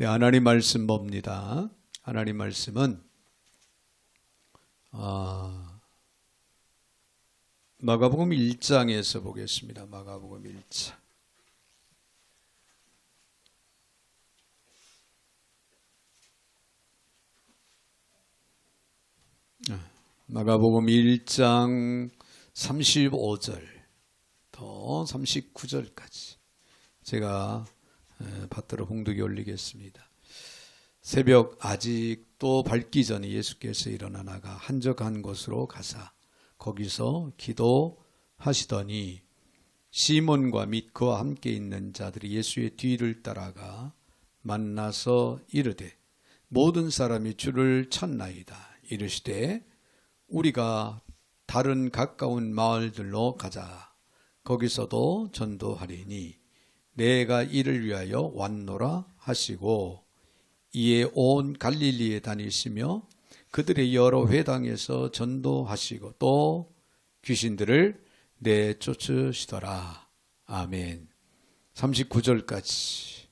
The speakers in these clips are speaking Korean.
네, 하나님 말씀 봅니다. 하나님 말씀은 마가복음 1장에서 보겠습니다. 마가복음 1장. 마가복음 1장 35절 더 39절까지 제가 받들어 봉독에 올리겠습니다. 새벽 아직도 밝기 전에 예수께서 일어나 나가 한적한 곳으로 가사 거기서 기도하시더니 시몬과 및 그와 함께 있는 자들이 예수의 뒤를 따라가 만나서 이르되 모든 사람이 주를 찾나이다. 이르시되 우리가 다른 가까운 마을들로 가자. 거기서도 전도하리니 내가 이를 위하여 왔노라 하시고 이에 온 갈릴리에 다니시며 그들의 여러 회당에서 전도하시고 또 귀신들을 내쫓으시더라. 아멘. 39절까지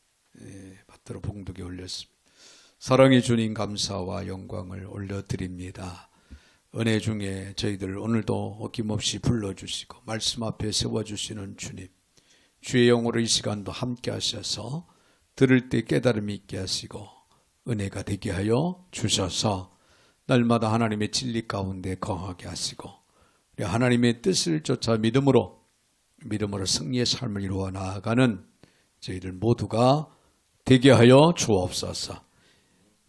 받들어 봉독에 올렸습니다. 사랑의 주님 감사와 영광을 올려드립니다. 은혜 중에 저희들 오늘도 어김없이 불러주시고 말씀 앞에 세워주시는 주님, 주의 영으로 이 시간도 함께 하셔서 들을 때 깨달음이 있게 하시고 은혜가 되게 하여 주셔서 날마다 하나님의 진리 가운데 거하게 하시고 우리 하나님의 뜻을 쫓아 믿음으로 승리의 삶을 이루어 나아가는 저희들 모두가 되게 하여 주옵소서.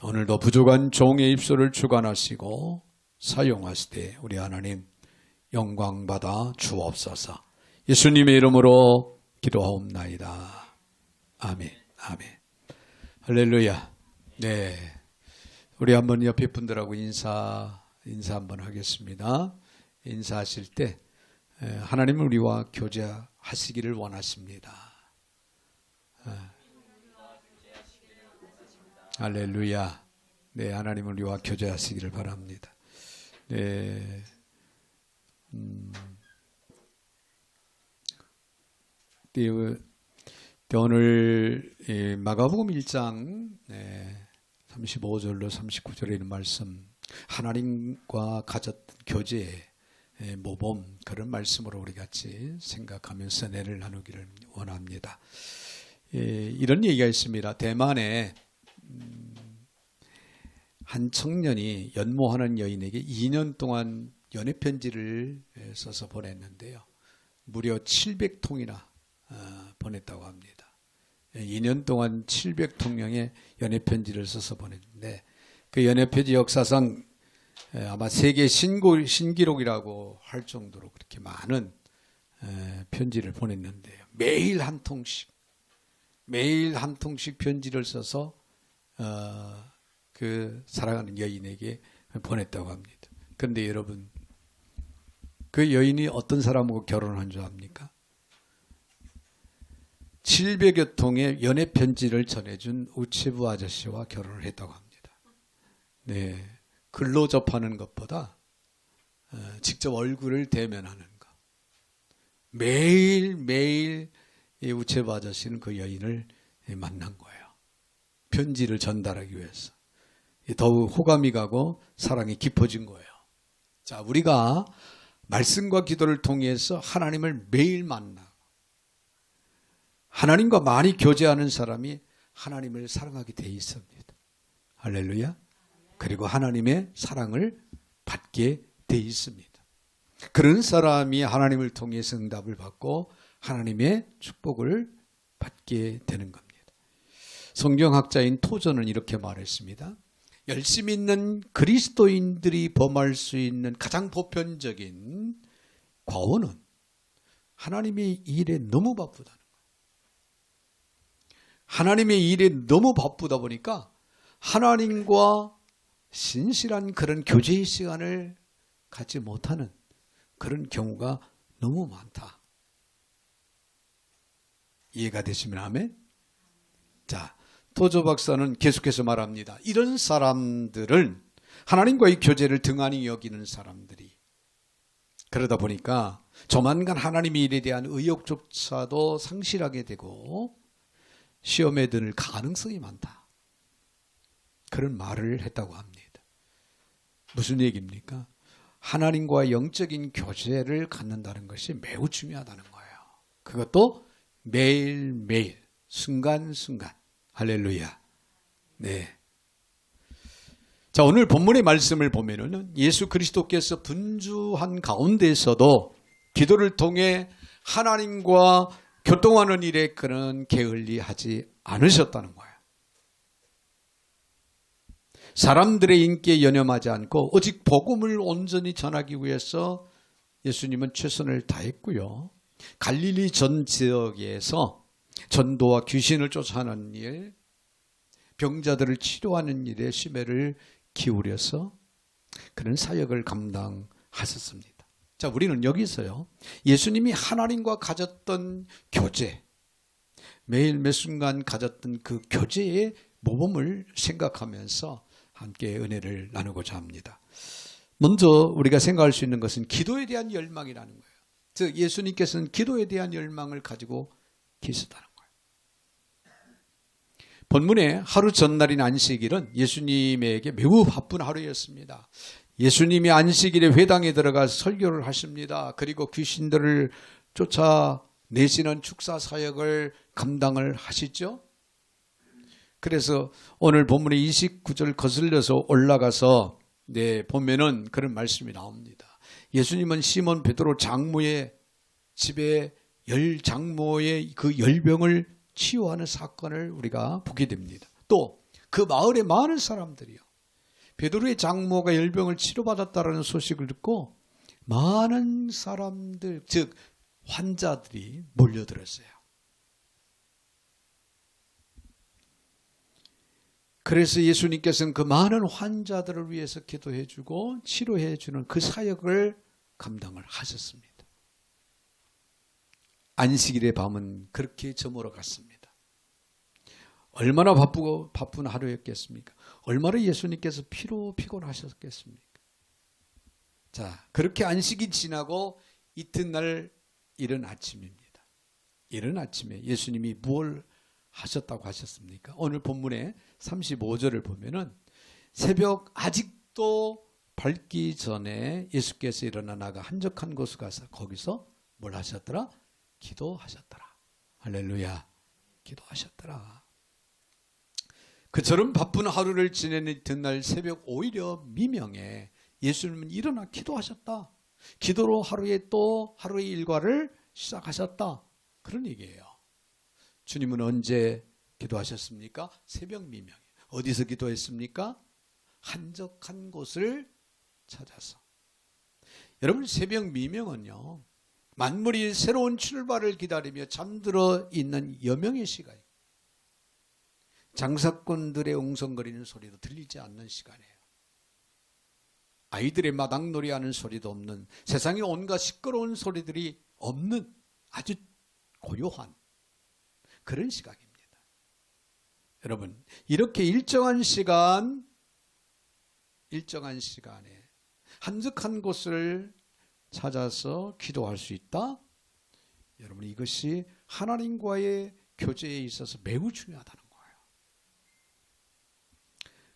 오늘도 부족한 종의 입술을 주관하시고 사용하시되 우리 하나님 영광 받아 주옵소서. 예수님의 이름으로 기도하옵나이다. 아멘. 아멘. 할렐루야. 네. 우리 한번 옆에 분들하고 인사 한번 하겠습니다. 인사하실 때 하나님은 우리와 교제하시기를 원하십니다. 할렐루야. 네, 하나님은 우리와 교제하시기를 바랍니다. 네. 오늘 마가복음 1장 35절로 39절에 있는 말씀, 하나님과 가졌던 교제의 모범, 그런 말씀으로 우리 같이 생각하면서 은혜를 나누기를 원합니다. 이런 얘기가 있습니다. 대만에 한 청년이 연모하는 여인에게 2년 동안 연애편지를 써서 보냈는데요. 무려 700통이나 보냈다고 합니다. 2년 동안 700통령의 연애편지를 써서 보냈는데 그 연애편지 역사상 아마 세계 신기록이라고 할 정도로 그렇게 많은 편지를 보냈는데요. 매일 한 통씩 편지를 써서 그 사랑하는 여인에게 보냈다고 합니다. 그런데 여러분, 그 여인이 어떤 사람하고 결혼한 줄 압니까? 700여 통의 연애 편지를 전해준 우체부 아저씨와 결혼을 했다고 합니다. 네, 글로 접하는 것보다 직접 얼굴을 대면하는 것. 매일 이 우체부 아저씨는 그 여인을 만난 거예요. 편지를 전달하기 위해서. 더욱 호감이 가고 사랑이 깊어진 거예요. 자, 우리가 말씀과 기도를 통해서 하나님을 매일 만나 하나님과 많이 교제하는 사람이 하나님을 사랑하게 돼 있습니다. 할렐루야. 그리고 하나님의 사랑을 받게 돼 있습니다. 그런 사람이 하나님을 통해서 응답을 받고 하나님의 축복을 받게 되는 겁니다. 성경학자인 토저는 이렇게 말했습니다. 열심히 있는 그리스도인들이 범할 수 있는 가장 보편적인 과오는 하나님의 일에 너무 바쁘다는 거예요. 하나님의 일에 너무 바쁘다 보니까 하나님과 신실한 그런 교제의 시간을 갖지 못하는 그런 경우가 너무 많다. 이해가 되시면 아멘? 자, 토저 박사는 계속해서 말합니다. 이런 사람들은 하나님과의 교제를 등한히 여기는 사람들이 그러다 보니까 조만간 하나님의 일에 대한 의욕조차도 상실하게 되고 시험에 들 가능성이 많다. 그런 말을 했다고 합니다. 무슨 얘기입니까? 하나님과 영적인 교제를 갖는다는 것이 매우 중요하다는 거예요. 그것도 매일매일 순간순간. 할렐루야. 네. 자, 오늘 본문의 말씀을 보면은 예수 그리스도께서 분주한 가운데서도 기도를 통해 하나님과 교통하는 일에 그런 게을리하지 않으셨다는 거예요. 사람들의 인기에 연연하지 않고 오직 복음을 온전히 전하기 위해서 예수님은 최선을 다했고요. 갈릴리 전 지역에서 전도와 귀신을 쫓아내는 일, 병자들을 치료하는 일에 심혈을 기울여서 그런 사역을 감당하셨습니다. 자, 우리는 여기서요, 예수님이 하나님과 가졌던 교제, 매일 매 순간 가졌던 그 교제의 모범을 생각하면서 함께 은혜를 나누고자 합니다. 먼저 우리가 생각할 수 있는 것은 기도에 대한 열망이라는 거예요. 즉 예수님께서는 기도에 대한 열망을 가지고 계셨다는 거예요. 본문의 하루 전날인 안식일은 예수님에게 매우 바쁜 하루였습니다. 예수님이 안식일에 회당에 들어가서 설교를 하십니다. 그리고 귀신들을 쫓아내시는 축사 사역을 감당을 하시죠. 그래서 오늘 본문의 29절 거슬려서 올라가서 보면은 그런 말씀이 나옵니다. 예수님은 시몬 베드로 장모의 집에 장모의 그 열병을 치유하는 사건을 우리가 보게 됩니다. 또 그 마을에 많은 사람들이요, 베드로의 장모가 열병을 치료받았다는 소식을 듣고 많은 사람들, 즉 환자들이 몰려들었어요. 그래서 예수님께서는 그 많은 환자들을 위해서 기도해주고 치료해주는 그 사역을 감당을 하셨습니다. 안식일의 밤은 그렇게 저물어 갔습니다. 얼마나 바쁜 하루였겠습니까? 얼마나 예수님께서 피곤하셨겠습니까? 자, 그렇게 안식이 지나고 이튿날 이른 아침입니다. 이른 아침에 예수님이 무엇을 하셨다고 하셨습니까? 오늘 본문의 35절을 보면은 새벽 아직도 밝기 전에 예수께서 일어나 나가 한적한 곳에 가서 거기서 뭘 하셨더라? 기도하셨더라. 할렐루야. 기도하셨더라. 그처럼 바쁜 하루를 지내는 이튿날 새벽 오히려 미명에 예수님은 일어나 기도하셨다. 기도로 하루의 일과를 시작하셨다. 그런 얘기예요. 주님은 언제 기도하셨습니까? 새벽 미명에. 어디서 기도했습니까? 한적한 곳을 찾아서. 여러분, 새벽 미명은요, 만물이 새로운 출발을 기다리며 잠들어 있는 여명의 시간이에요. 장사꾼들의 웅성거리는 소리도 들리지 않는 시간이에요. 아이들의 마당놀이하는 소리도 없는, 세상에 온갖 시끄러운 소리들이 없는 아주 고요한 그런 시간입니다. 여러분, 이렇게 일정한 시간에 한적한 곳을 찾아서 기도할 수 있다? 여러분, 이것이 하나님과의 교제에 있어서 매우 중요하다는 거예요.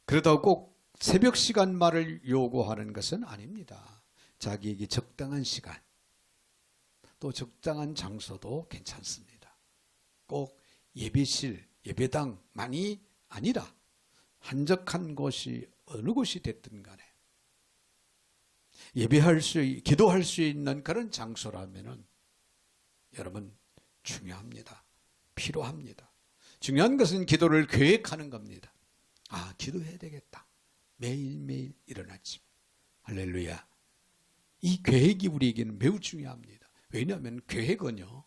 그러다고 꼭 새벽 시간말을 요구하는 것은 아닙니다. 자기에게 적당한 시간, 또 적당한 장소도 괜찮습니다. 꼭 예배실, 예배당만이 아니라 한적한 곳이 어느 곳이 됐든 간에 기도할 수 있는 그런 장소라면은 여러분 중요합니다. 필요합니다. 중요한 것은 기도를 계획하는 겁니다. 아, 기도해야 되겠다. 매일매일 이른 아침. 할렐루야. 이 계획이 우리에게는 매우 중요합니다. 왜냐하면 계획은요,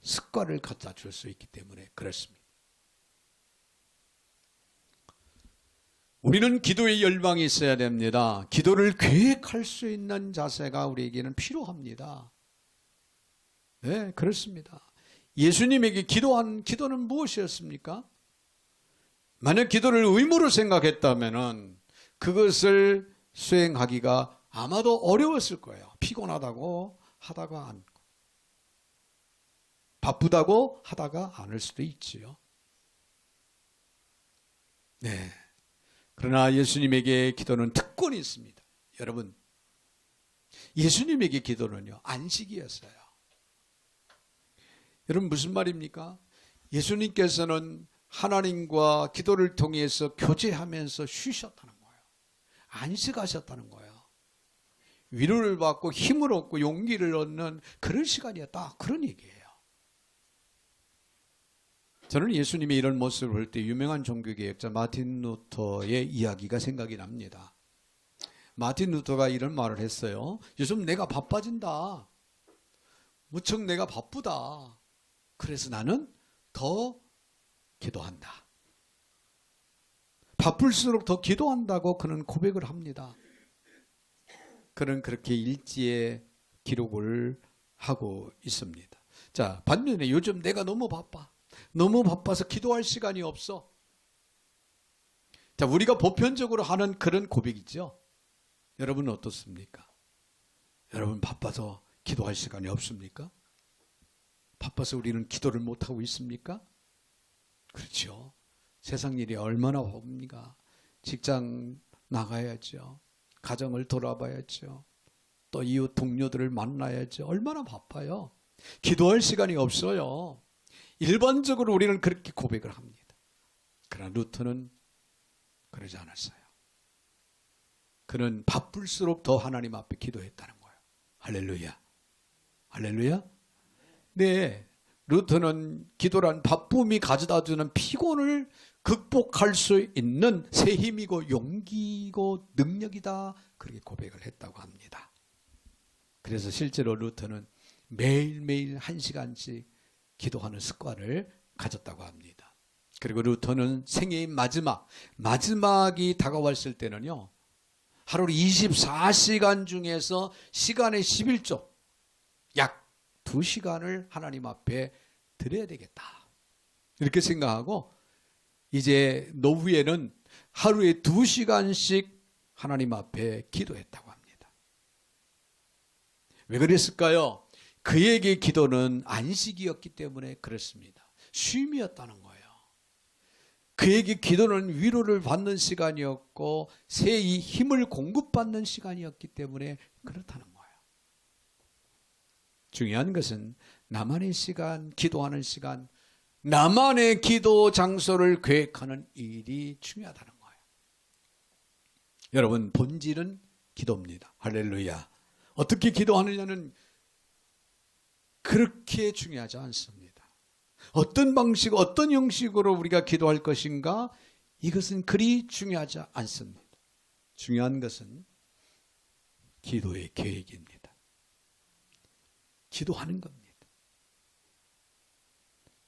습관을 갖다 줄 수 있기 때문에 그렇습니다. 우리는 기도의 열망이 있어야 됩니다. 기도를 계획할 수 있는 자세가 우리에게는 필요합니다. 네, 그렇습니다. 예수님에게 기도는 무엇이었습니까? 만약 기도를 의무로 생각했다면 그것을 수행하기가 아마도 어려웠을 거예요. 피곤하다고 하다가 않고, 바쁘다고 하다가 않을 수도 있지요. 네. 그러나 예수님에게 기도는 특권이 있습니다. 여러분, 예수님에게 기도는요, 안식이었어요. 여러분, 무슨 말입니까? 예수님께서는 하나님과 기도를 통해서 교제하면서 쉬셨다는 거예요. 안식하셨다는 거예요. 위로를 받고 힘을 얻고 용기를 얻는 그런 시간이었다. 그런 얘기예요. 저는 예수님의 이런 모습을 볼 때 유명한 종교개혁자 마틴 루터의 이야기가 생각이 납니다. 마틴 루터가 이런 말을 했어요. 요즘 내가 바빠진다. 무척 내가 바쁘다. 그래서 나는 더 기도한다. 바쁠수록 더 기도한다고 그는 고백을 합니다. 그는 그렇게 일지에 기록을 하고 있습니다. 자, 반면에 요즘 내가 너무 바빠. 너무 바빠서 기도할 시간이 없어. 자, 우리가 보편적으로 하는 그런 고백이죠. 여러분은 어떻습니까? 여러분 바빠서 기도할 시간이 없습니까? 바빠서 우리는 기도를 못하고 있습니까? 그렇죠. 세상 일이 얼마나 바쁩니까? 직장 나가야죠. 가정을 돌아봐야죠. 또 이웃 동료들을 만나야죠. 얼마나 바빠요. 기도할 시간이 없어요. 일반적으로 우리는 그렇게 고백을 합니다. 그러나 루터는 그러지 않았어요. 그는 바쁠수록 더 하나님 앞에 기도했다는 거예요. 할렐루야. 할렐루야. 네, 루터는 기도란 바쁨이 가져다주는 피곤을 극복할 수 있는 새 힘이고 용기고 능력이다. 그렇게 고백을 했다고 합니다. 그래서 실제로 루터는 매일매일 1시간씩 기도하는 습관을 가졌다고 합니다. 그리고 루터는 생애의 마지막이 다가왔을 때는요, 하루 24시간 중에서 시간의 11조, 약 2시간을 하나님 앞에 드려야 되겠다. 이렇게 생각하고 이제 노후에는 하루에 2시간씩 하나님 앞에 기도했다고 합니다. 왜 그랬을까요? 그에게 기도는 안식이었기 때문에 그렇습니다. 쉼이었다는 거예요. 그에게 기도는 위로를 받는 시간이었고 새 힘을 공급받는 시간이었기 때문에 그렇다는 거예요. 중요한 것은 나만의 시간, 기도하는 시간, 나만의 기도 장소를 계획하는 일이 중요하다는 거예요. 여러분, 본질은 기도입니다. 할렐루야. 어떻게 기도하느냐는 그렇게 중요하지 않습니다. 어떤 방식, 어떤 형식으로 우리가 기도할 것인가, 이것은 그리 중요하지 않습니다. 중요한 것은 기도의 계획입니다. 기도하는 겁니다.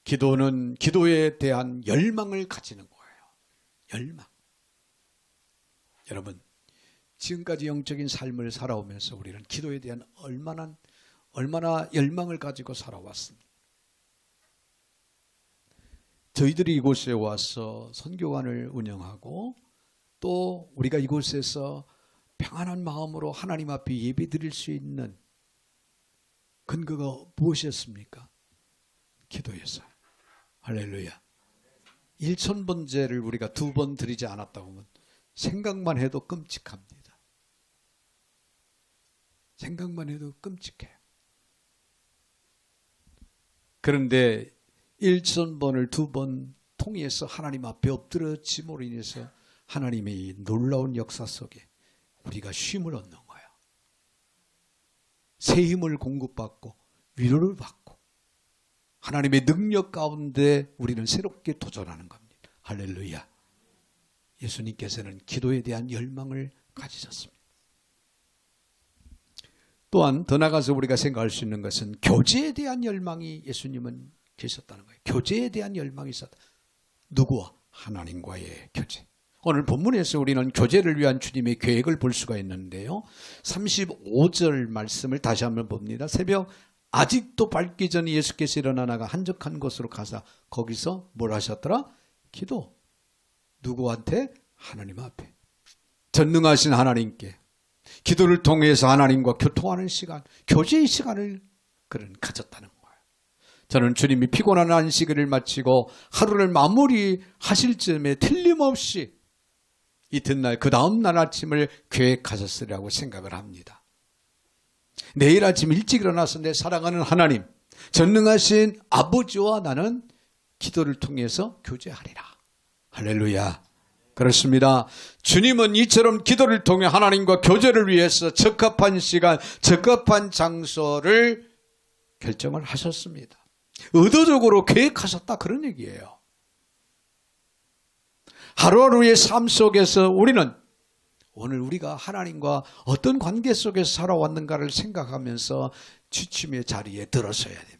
기도는 기도에 대한 열망을 가지는 거예요. 열망. 여러분, 지금까지 영적인 삶을 살아오면서 우리는 기도에 대한 얼마나 열망을 가지고 살아왔습니다. 저희들이 이곳에 와서 선교관을 운영하고 또 우리가 이곳에서 평안한 마음으로 하나님 앞에 예배드릴 수 있는 근거가 무엇이었습니까? 기도였어요. 할렐루야. 1000번제를 우리가 2번 드리지 않았다고 하면 생각만 해도 끔찍합니다. 생각만 해도 끔찍해요. 그런데 1000번을 2번 통해서 하나님 앞에 엎드려짐으로 인해서 하나님의 이 놀라운 역사 속에 우리가 쉼을 얻는 거예요. 새 힘을 공급받고 위로를 받고 하나님의 능력 가운데 우리는 새롭게 도전하는 겁니다. 할렐루야. 예수님께서는 기도에 대한 열망을 가지셨습니다. 또한 더 나가서 우리가 생각할 수 있는 것은 교제에 대한 열망이 예수님은 계셨다는 거예요. 교제에 대한 열망이 있었다. 누구와? 하나님과의 교제. 오늘 본문에서 우리는 교제를 위한 주님의 계획을 볼 수가 있는데요. 35절 말씀을 다시 한번 봅니다. 새벽 아직도 밝기 전에 예수께서 일어나 나가 한적한 곳으로 가사 거기서 뭘 하셨더라? 기도. 누구한테? 하나님 앞에. 전능하신 하나님께 기도를 통해서 하나님과 교통하는 시간, 교제의 시간을 그는 가졌다는 거예요. 저는 주님이 피곤한 안식일을 마치고 하루를 마무리하실 즈음에 틀림없이 이튿날 그 다음날 아침을 계획하셨으리라고 생각을 합니다. 내일 아침 일찍 일어나서 내 사랑하는 하나님, 전능하신 아버지와 나는 기도를 통해서 교제하리라. 할렐루야. 그렇습니다. 주님은 이처럼 기도를 통해 하나님과 교제를 위해서 적합한 시간, 적합한 장소를 결정을 하셨습니다. 의도적으로 계획하셨다, 그런 얘기예요. 하루하루의 삶 속에서 우리는 오늘 우리가 하나님과 어떤 관계 속에서 살아왔는가를 생각하면서 취침의 자리에 들어서야 됩니다.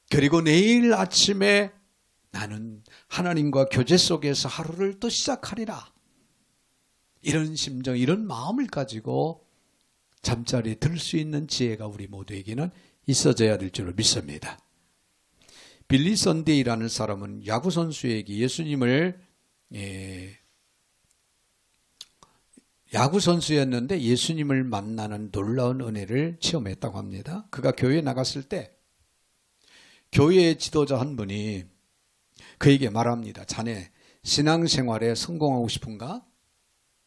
그리고 내일 아침에 나는 하나님과 교제 속에서 하루를 또 시작하리라. 이런 심정, 이런 마음을 가지고 잠자리에 들 수 있는 지혜가 우리 모두에게는 있어져야 될 줄로 믿습니다. 빌리 선데이라는 사람은 야구 선수에게 야구 선수였는데 예수님을 만나는 놀라운 은혜를 체험했다고 합니다. 그가 교회에 나갔을 때 교회의 지도자 한 분이 그에게 말합니다. 자네 신앙생활에 성공하고 싶은가?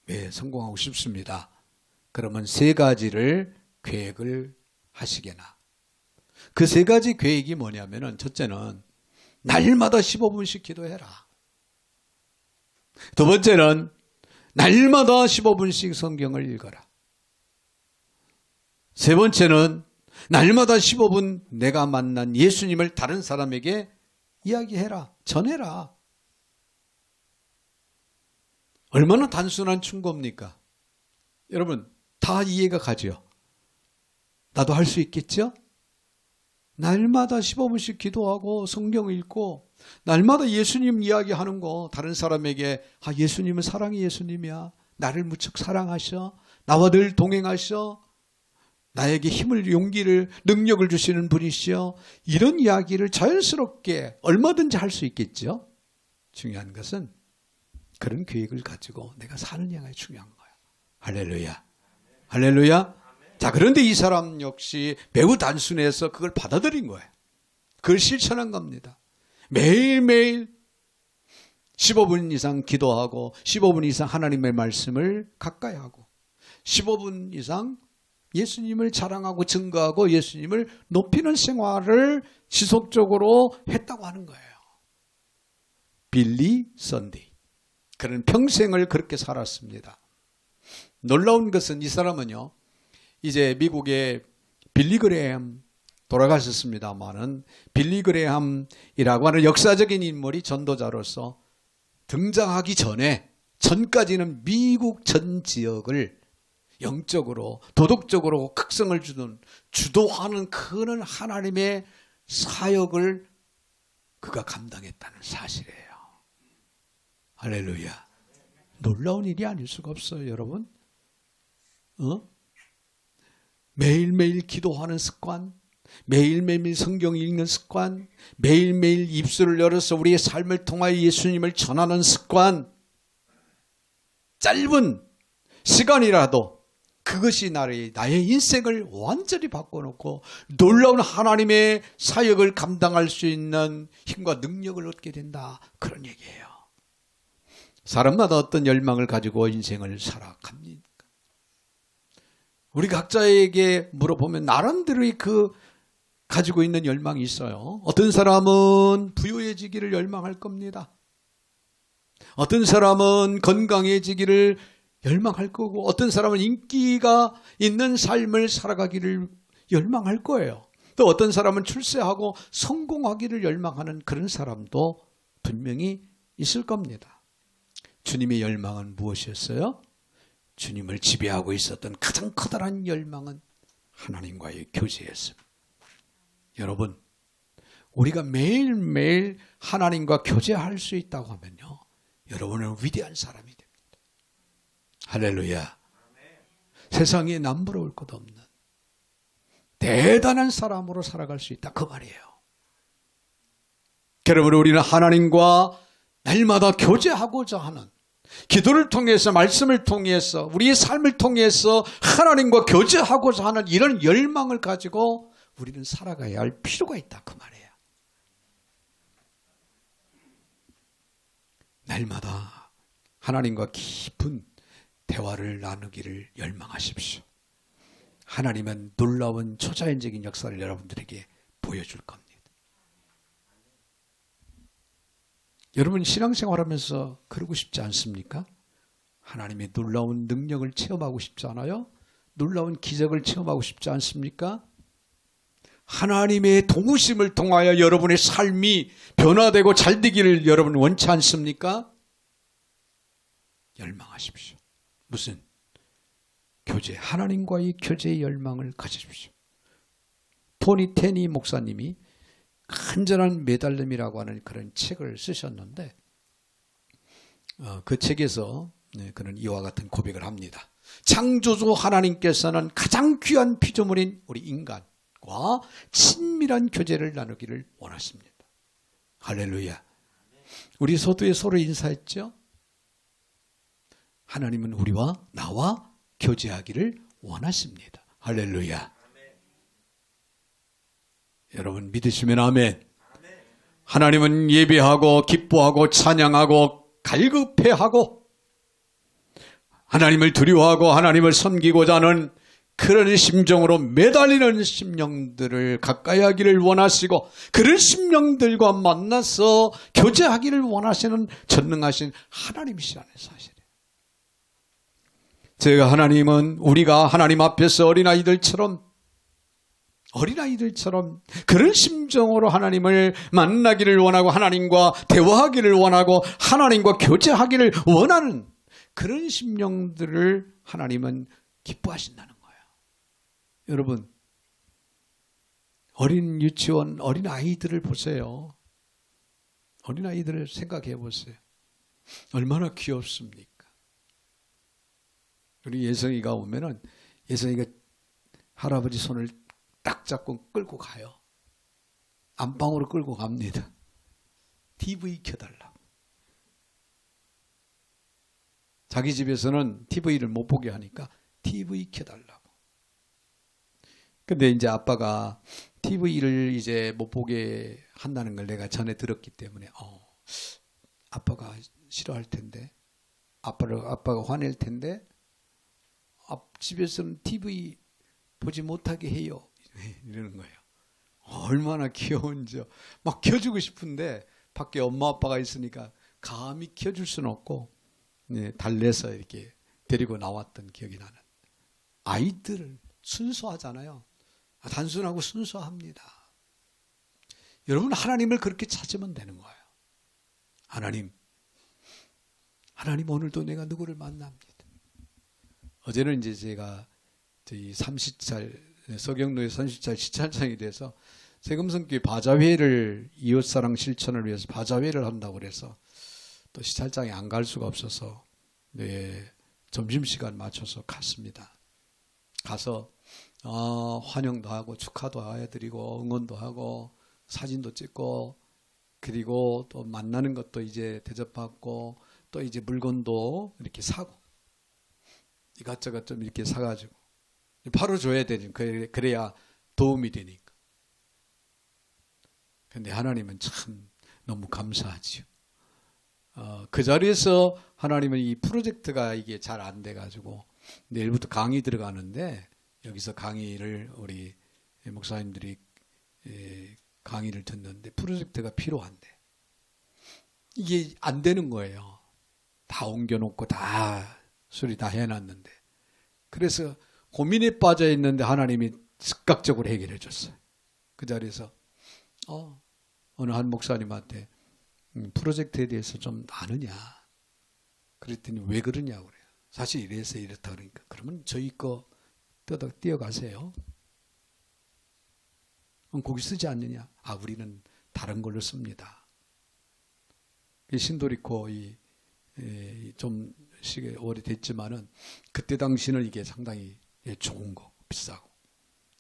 네, 성공하고 싶습니다. 그러면 3가지를 계획을 하시게나. 그 3가지 계획이 뭐냐면은, 첫째는 날마다 15분씩 기도해라. 두 번째는 날마다 15분씩 성경을 읽어라. 세 번째는 날마다 15분 내가 만난 예수님을 다른 사람에게 이야기해라. 전해라. 얼마나 단순한 충고입니까? 여러분, 다 이해가 가죠? 나도 할 수 있겠죠? 날마다 15분씩 기도하고 성경 읽고 날마다 예수님 이야기하는 거 다른 사람에게, 예수님은 사랑의 예수님이야. 나를 무척 사랑하셔. 나와 늘 동행하셔. 나에게 힘을, 용기를, 능력을 주시는 분이시여. 이런 이야기를 자연스럽게 얼마든지 할 수 있겠죠. 중요한 것은 그런 계획을 가지고 내가 사느냐가 중요한 거예요. 할렐루야. 할렐루야. 자, 그런데 이 사람 역시 매우 단순해서 그걸 받아들인 거예요. 그걸 실천한 겁니다. 매일매일 15분 이상 기도하고 15분 이상 하나님의 말씀을 가까이 하고 15분 이상 예수님을 자랑하고 증거하고 예수님을 높이는 생활을 지속적으로 했다고 하는 거예요. 빌리 선데이. 그는 평생을 그렇게 살았습니다. 놀라운 것은 이 사람은요, 이제 미국의 빌리 그레함 돌아가셨습니다만은 빌리 그레함이라고 하는 역사적인 인물이 전도자로서 등장하기 전까지는 미국 전 지역을 영적으로 도덕적으로 각성을 주도하는 큰 하나님의 사역을 그가 감당했다는 사실이에요. 할렐루야. 놀라운 일이 아닐 수가 없어요, 여러분. 매일매일 기도하는 습관, 매일매일 성경 읽는 습관, 매일매일 입술을 열어서 우리의 삶을 통하여 예수님을 전하는 습관, 짧은 시간이라도 그것이 나의 인생을 완전히 바꿔놓고 놀라운 하나님의 사역을 감당할 수 있는 힘과 능력을 얻게 된다. 그런 얘기예요. 사람마다 어떤 열망을 가지고 인생을 살아갑니까? 우리 각자에게 물어보면 나름대로의 가지고 있는 열망이 있어요. 어떤 사람은 부유해지기를 열망할 겁니다. 어떤 사람은 건강해지기를 열망할 거고, 어떤 사람은 인기가 있는 삶을 살아가기를 열망할 거예요. 또 어떤 사람은 출세하고 성공하기를 열망하는 그런 사람도 분명히 있을 겁니다. 주님의 열망은 무엇이었어요? 주님을 지배하고 있었던 가장 커다란 열망은 하나님과의 교제였습니다. 여러분, 우리가 매일매일 하나님과 교제할 수 있다고 하면요, 여러분은 위대한 사람이 됩니다. 할렐루야. 세상에 남부러울 것 없는 대단한 사람으로 살아갈 수 있다, 그 말이에요. 여러분, 우리는 하나님과 날마다 교제하고자 하는, 기도를 통해서, 말씀을 통해서, 우리의 삶을 통해서 하나님과 교제하고자 하는 이런 열망을 가지고 우리는 살아가야 할 필요가 있다, 그 말이에요. 날마다 하나님과 깊은 대화를 나누기를 열망하십시오. 하나님은 놀라운 초자연적인 역사를 여러분들에게 보여줄 겁니다. 여러분 신앙생활하면서 그러고 싶지 않습니까? 하나님의 놀라운 능력을 체험하고 싶지 않아요? 놀라운 기적을 체험하고 싶지 않습니까? 하나님의 도우심을 통하여 여러분의 삶이 변화되고 잘되기를 여러분 원치 않습니까? 열망하십시오. 무슨? 교제, 하나님과의 교제의 열망을 가지십시오. 토니 테니 목사님이 간절한 매달림이라고 하는 그런 책을 쓰셨는데 그 책에서 그는 이와 같은 고백을 합니다. 창조주 하나님께서는 가장 귀한 피조물인 우리 인간과 친밀한 교제를 나누기를 원하십니다. 할렐루야. 우리 소도에 서로 인사했죠? 하나님은 우리와 나와 교제하기를 원하십니다. 할렐루야. 여러분 믿으시면 아멘. 하나님은 예배하고 기뻐하고 찬양하고 갈급해하고 하나님을 두려워하고 하나님을 섬기고자 하는 그런 심정으로 매달리는 심령들을 가까이 하기를 원하시고 그런 심령들과 만나서 교제하기를 원하시는 전능하신 하나님이시라는 사실이에요. 제가 하나님은 우리가 하나님 앞에서 어린아이들처럼 그런 심정으로 하나님을 만나기를 원하고 하나님과 대화하기를 원하고 하나님과 교제하기를 원하는 그런 심령들을 하나님은 기뻐하신다는 거예요. 여러분 어린 유치원 어린 아이들을 보세요. 어린 아이들을 생각해 보세요. 얼마나 귀엽습니까? 우리 예성이가 오면은 예성이가 할아버지 손을 딱 잡고 끌고 가요. 안방으로 끌고 갑니다. TV 켜달라고. 자기 집에서는 TV를 못 보게 하니까 TV 켜달라고. 근데 이제 아빠가 TV를 이제 못 보게 한다는 걸 내가 전에 들었기 때문에 아빠가 싫어할 텐데 아빠가 화낼 텐데 집에서는 TV 보지 못하게 해요. 이러는 거예요. 얼마나 귀여운지요. 막 켜주고 싶은데 밖에 엄마 아빠가 있으니까 감히 켜줄 수는 없고 달래서 이렇게 데리고 나왔던 기억이 나는. 아이들 순수하잖아요. 단순하고 순수합니다. 여러분 하나님을 그렇게 찾으면 되는 거예요. 하나님 오늘도 내가 누구를 만납니다. 어제는 이제 제가 저희 30살 서경로의 30살 시찰장이 돼서 세금성교회 바자회를 이웃사랑 실천을 위해서 바자회를 한다고 그래서 또 시찰장에 안 갈 수가 없어서 점심시간 맞춰서 갔습니다. 가서 환영도 하고 축하도 해드리고 응원도 하고 사진도 찍고 그리고 또 만나는 것도 이제 대접받고 또 이제 물건도 이렇게 사고 이것저것 좀 이렇게 사가지고 바로 줘야 되니 그래야 도움이 되니까. 근데 하나님은 참 너무 감사하지요. 그 자리에서 하나님은 이 프로젝트가 이게 잘 안 돼가지고 내일부터 강의 들어가는데 여기서 강의를 우리 목사님들이 강의를 듣는데 프로젝트가 필요한데 이게 안 되는 거예요. 다 옮겨놓고 다 수리 다 해놨는데 그래서 고민에 빠져 있는데 하나님이 즉각적으로 해결해 줬어요. 그 자리에서 어느 한 목사님한테 프로젝트에 대해서 좀 아느냐 그랬더니 왜 그러냐고 그래요. 사실 이래서 이렇다 그러니까 그러면 저희 거 뛰어가세요. 거기 쓰지 않느냐. 우리는 다른 걸로 씁니다. 신도리코 좀 시계 오래됐지만은 그때 당시는 이게 상당히 좋은 거 비싸고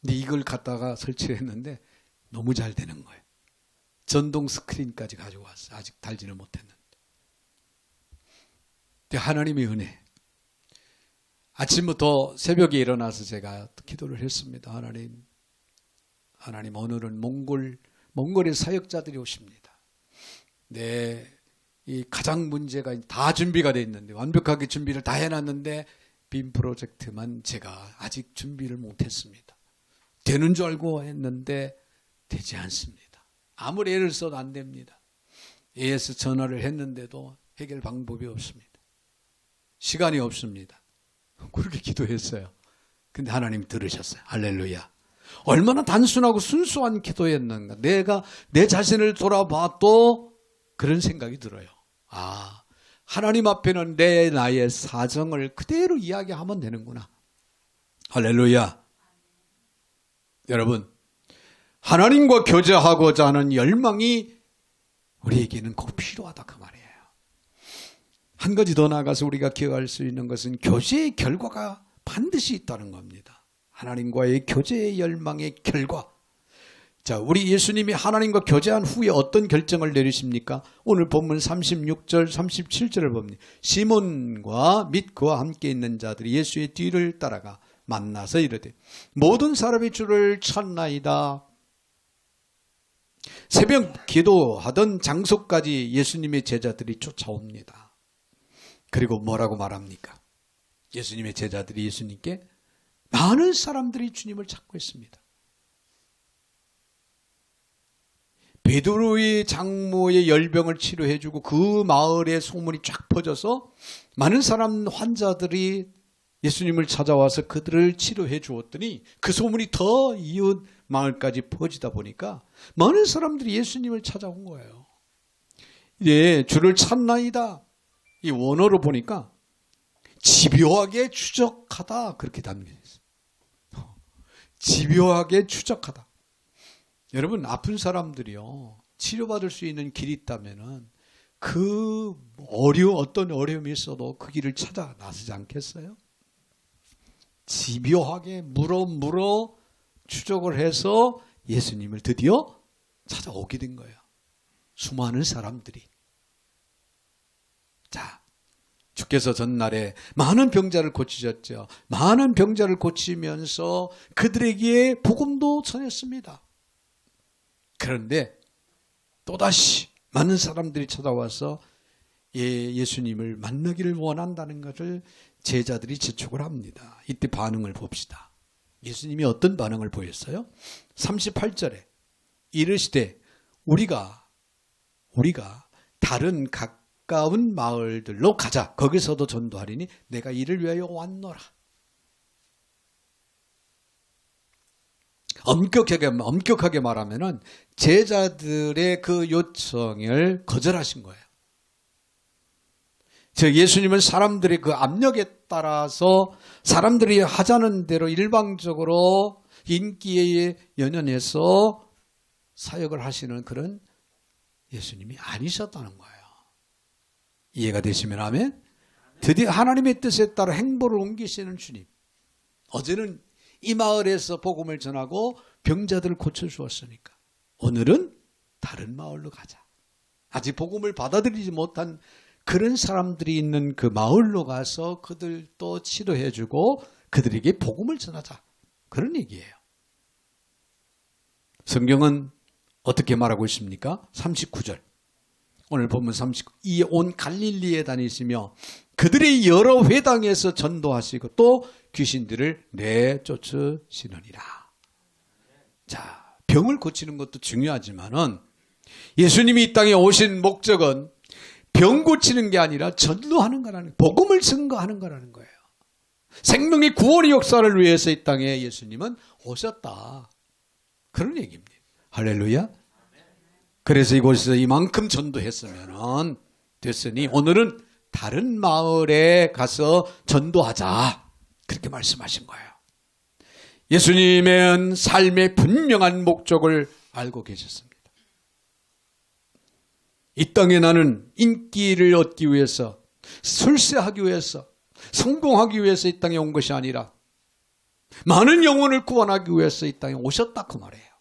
근데 이걸 갖다가 설치를 했는데 너무 잘 되는 거예요. 전동 스크린까지 가지고 왔어요. 아직 달지는 못했는데. 근데 하나님의 은혜. 아침부터 새벽에 일어나서 제가 기도를 했습니다. 하나님 오늘은 몽골의 사역자들이 오십니다. 내 이 가장 문제가 다 준비가 돼 있는데 완벽하게 준비를 다 해놨는데 빔 프로젝트만 제가 아직 준비를 못했습니다. 되는 줄 알고 했는데 되지 않습니다. 아무리 애를 써도 안 됩니다. AS 전화를 했는데도 해결 방법이 없습니다. 시간이 없습니다. 그렇게 기도했어요. 근데 하나님 들으셨어요. 할렐루야. 얼마나 단순하고 순수한 기도였는가. 내가 내 자신을 돌아봐도 그런 생각이 들어요. 아, 하나님 앞에는 나의 사정을 그대로 이야기하면 되는구나. 할렐루야. 여러분, 하나님과 교제하고자 하는 열망이 우리에게는 꼭 필요하다 그 말이에요. 한 가지 더 나아가서 우리가 기억할 수 있는 것은 교제의 결과가 반드시 있다는 겁니다. 하나님과의 교제의 열망의 결과. 자, 우리 예수님이 하나님과 교제한 후에 어떤 결정을 내리십니까? 오늘 본문 36절, 37절을 봅니다. 시몬과 및 그와 함께 있는 자들이 예수의 뒤를 따라가 만나서 이르되 모든 사람이 주를 찾나이다. 새벽 기도하던 장소까지 예수님의 제자들이 쫓아옵니다. 그리고 뭐라고 말합니까? 예수님의 제자들이 예수님께 많은 사람들이 주님을 찾고 있습니다. 베드로의 장모의 열병을 치료해주고 그 마을에 소문이 쫙 퍼져서 많은 사람 환자들이 예수님을 찾아와서 그들을 치료해 주었더니 그 소문이 더 이웃 마을까지 퍼지다 보니까 많은 사람들이 예수님을 찾아온 거예요. 이제 주를 찾나이다. 이 원어로 보니까 집요하게 추적하다 그렇게 담겨 있어요. 집요하게 추적하다. 여러분, 아픈 사람들이요 치료받을 수 있는 길이 있다면은 어떤 어려움이 있어도 그 길을 찾아 나서지 않겠어요? 집요하게 물어 추적을 해서 예수님을 드디어 찾아오게 된 거예요. 수많은 사람들이. 자, 주께서 전날에 많은 병자를 고치셨죠. 많은 병자를 고치면서 그들에게 복음도 전했습니다. 그런데 또다시 많은 사람들이 찾아와서 예수님을 만나기를 원한다는 것을 제자들이 지촉을 합니다. 이때 반응을 봅시다. 예수님이 어떤 반응을 보였어요? 38절에 이르시되 우리가 다른 가까운 마을들로 가자. 거기서도 전도하리니 내가 이를 위하여 왔노라. 엄격하게 말하면은 제자들의 그 요청을 거절하신 거예요. 즉 예수님은 사람들의 그 압력에 따라서 사람들이 하자는 대로 일방적으로 인기에 연연해서 사역을 하시는 그런 예수님이 아니셨다는 거예요. 이해가 되시면 아멘? 드디어 하나님의 뜻에 따라 행보를 옮기시는 주님. 어제는 이 마을에서 복음을 전하고 병자들을 고쳐주었으니까 오늘은 다른 마을로 가자. 아직 복음을 받아들이지 못한 그런 사람들이 있는 그 마을로 가서 그들도 치료해주고 그들에게 복음을 전하자. 그런 얘기예요. 성경은 어떻게 말하고 있습니까? 39절. 오늘 본문 39. 이 온 갈릴리에 다니시며 그들의 여러 회당에서 전도하시고 또 귀신들을 내쫓으시느니라. 자, 병을 고치는 것도 중요하지만은 예수님이 이 땅에 오신 목적은 병 고치는 게 아니라 전도하는 거라는, 복음을 증거하는 거라는 거예요. 생명의 구원의 역사를 위해서 이 땅에 예수님은 오셨다. 그런 얘기입니다. 할렐루야. 그래서 이곳에서 이만큼 전도했으면 됐으니 오늘은 다른 마을에 가서 전도하자. 그렇게 말씀하신 거예요. 예수님은 삶의 분명한 목적을 알고 계셨습니다. 이 땅에 나는 인기를 얻기 위해서, 출세하기 위해서, 성공하기 위해서 이 땅에 온 것이 아니라 많은 영혼을 구원하기 위해서 이 땅에 오셨다 그 말이에요.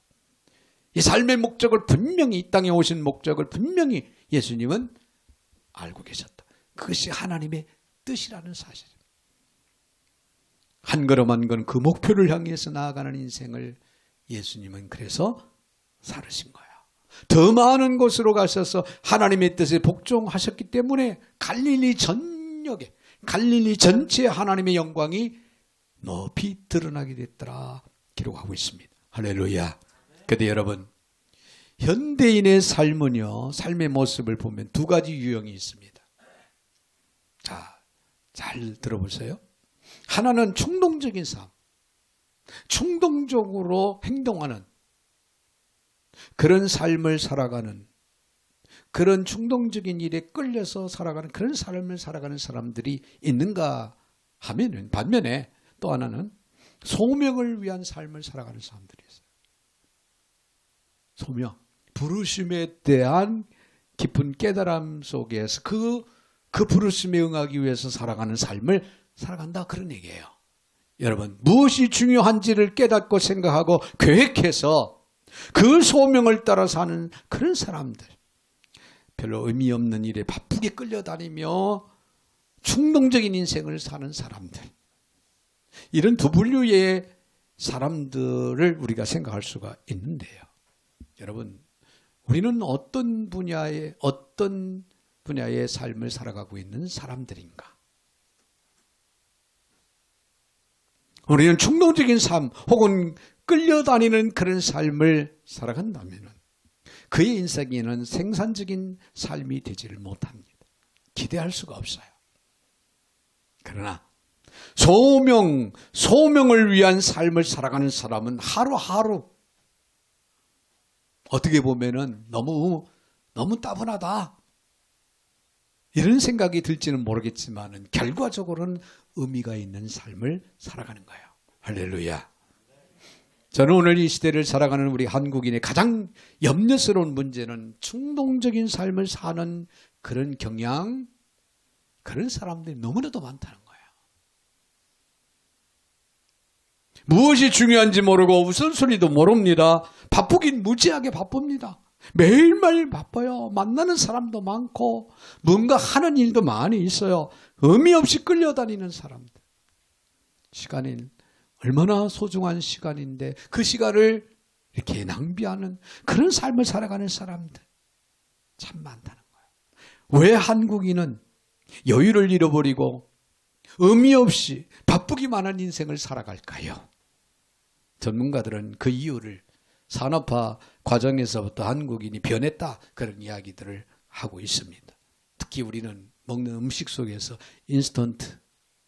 이 삶의 목적을 분명히, 이 땅에 오신 목적을 분명히 예수님은 알고 계셨다. 그것이 하나님의 뜻이라는 사실입니다. 한 걸음 한 걸음 그 목표를 향해서 나아가는 인생을 예수님은 그래서 살으신 거예요. 더 많은 곳으로 가셔서 하나님의 뜻에 복종하셨기 때문에 갈릴리 전역에, 갈릴리 전체에 하나님의 영광이 높이 드러나게 됐더라 기록하고 있습니다. 할렐루야. 그런데 여러분, 현대인의 삶은요, 삶의 모습을 보면 두 가지 유형이 있습니다. 자, 잘 들어보세요. 하나는 충동적인 삶, 충동적으로 행동하는 그런 삶을 살아가는, 그런 충동적인 일에 끌려서 살아가는 그런 삶을 살아가는 사람들이 있는가 하면은, 반면에 또 하나는 소명을 위한 삶을 살아가는 사람들이 있어요. 소명, 부르심에 대한 깊은 깨달음 속에서 그 부르심에 응하기 위해서 살아가는 삶을 살아간다, 그런 얘기예요. 여러분, 무엇이 중요한지를 깨닫고 생각하고 계획해서 그 소명을 따라 사는 그런 사람들, 별로 의미 없는 일에 바쁘게 끌려다니며 충동적인 인생을 사는 사람들, 이런 두 분류의 사람들을 우리가 생각할 수가 있는데요. 여러분, 우리는 어떤 분야의 삶을 살아가고 있는 사람들인가? 우리는 충동적인 삶 혹은 끌려다니는 그런 삶을 살아간다면 그의 인생에는 생산적인 삶이 되지를 못합니다. 기대할 수가 없어요. 그러나 소명을 위한 삶을 살아가는 사람은 하루하루 어떻게 보면은 너무 따분하다, 이런 생각이 들지는 모르겠지만 결과적으로는 의미가 있는 삶을 살아가는 거예요. 할렐루야. 저는 오늘 이 시대를 살아가는 우리 한국인의 가장 염려스러운 문제는 충동적인 삶을 사는 그런 경향, 그런 사람들이 너무나도 많다는 거예요. 무엇이 중요한지 모르고 우선순위도 모릅니다. 바쁘긴 무지하게 바쁩니다. 매일매일 바빠요. 만나는 사람도 많고 뭔가 하는 일도 많이 있어요. 의미 없이 끌려다니는 사람들. 시간이 얼마나 소중한 시간인데 그 시간을 이렇게 낭비하는 그런 삶을 살아가는 사람들 참 많다는 거예요. 왜 한국인은 여유를 잃어버리고 의미 없이 바쁘기만 한 인생을 살아갈까요? 전문가들은 그 이유를 산업화 과정에서부터 한국인이 변했다, 그런 이야기들을 하고 있습니다. 특히 우리는 먹는 음식 속에서 인스턴트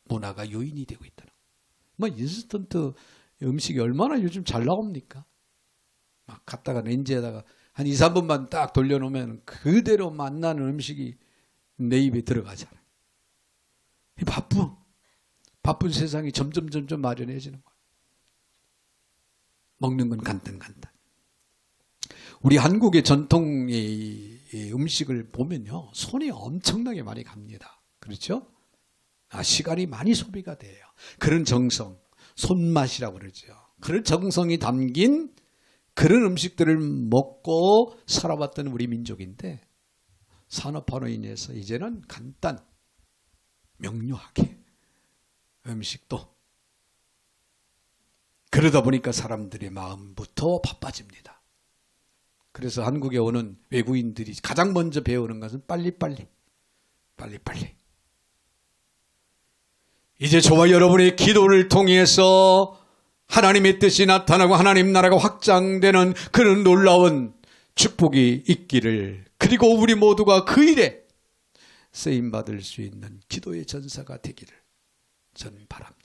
문화가 요인이 되고 있다는 거예요. 뭐 인스턴트 음식이 얼마나 요즘 잘 나옵니까? 막 갖다가 렌즈에다가 한 2, 3분만 딱 돌려놓으면 그대로 맛나는 음식이 내 입에 들어가잖아요. 바쁜 세상이 점점 마련해지는 거예요. 먹는 건 간단. 우리 한국의 전통의 음식을 보면요, 손이 엄청나게 많이 갑니다. 그렇죠? 시간이 많이 소비가 돼요. 그런 정성, 손맛이라고 그러죠. 그런 정성이 담긴 그런 음식들을 먹고 살아왔던 우리 민족인데, 산업화로 인해서 이제는 간단, 명료하게 음식도, 그러다 보니까 사람들의 마음부터 바빠집니다. 그래서 한국에 오는 외국인들이 가장 먼저 배우는 것은 빨리빨리. 이제 저와 여러분의 기도를 통해서 하나님의 뜻이 나타나고 하나님 나라가 확장되는 그런 놀라운 축복이 있기를, 그리고 우리 모두가 그 일에 쓰임받을 수 있는 기도의 전사가 되기를 저는 바랍니다.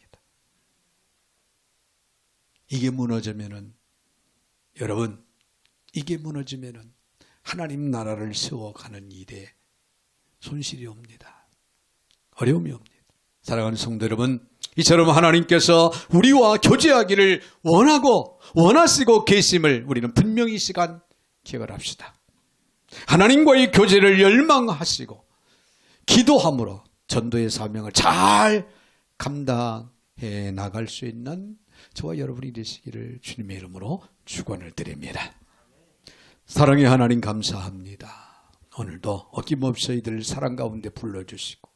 이게 무너지면은, 여러분, 이게 무너지면은 하나님 나라를 세워가는 일에 손실이 옵니다. 어려움이 옵니다. 사랑하는 성도 여러분, 이처럼 하나님께서 우리와 교제하기를 원하시고 계심을 우리는 분명히 이 시간 기억을 합시다. 하나님과의 교제를 열망하시고 기도함으로 전도의 사명을 잘 감당해 나갈 수 있는 저와 여러분이 되시기를 주님의 이름으로 축원을 드립니다. 사랑의 하나님, 감사합니다. 오늘도 어김없이 저희들을 사랑 가운데 불러주시고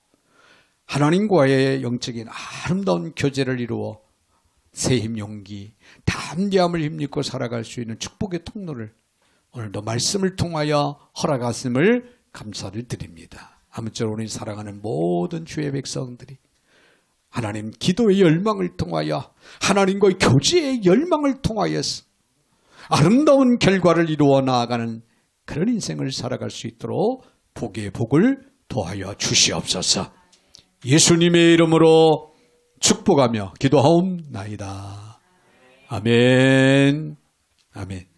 하나님과의 영적인 아름다운 교제를 이루어 새 힘, 용기, 담대함을 힘입고 살아갈 수 있는 축복의 통로를 오늘도 말씀을 통하여 허락하심을 감사를 드립니다. 아무쪼록 우리 사랑하는 모든 주의 백성들이 하나님 기도의 열망을 통하여 하나님과의 교제의 열망을 통하여서 아름다운 결과를 이루어 나아가는 그런 인생을 살아갈 수 있도록 복의 복을 도하여 주시옵소서. 예수님의 이름으로 축복하며 기도하옵나이다. 아멘. 아멘.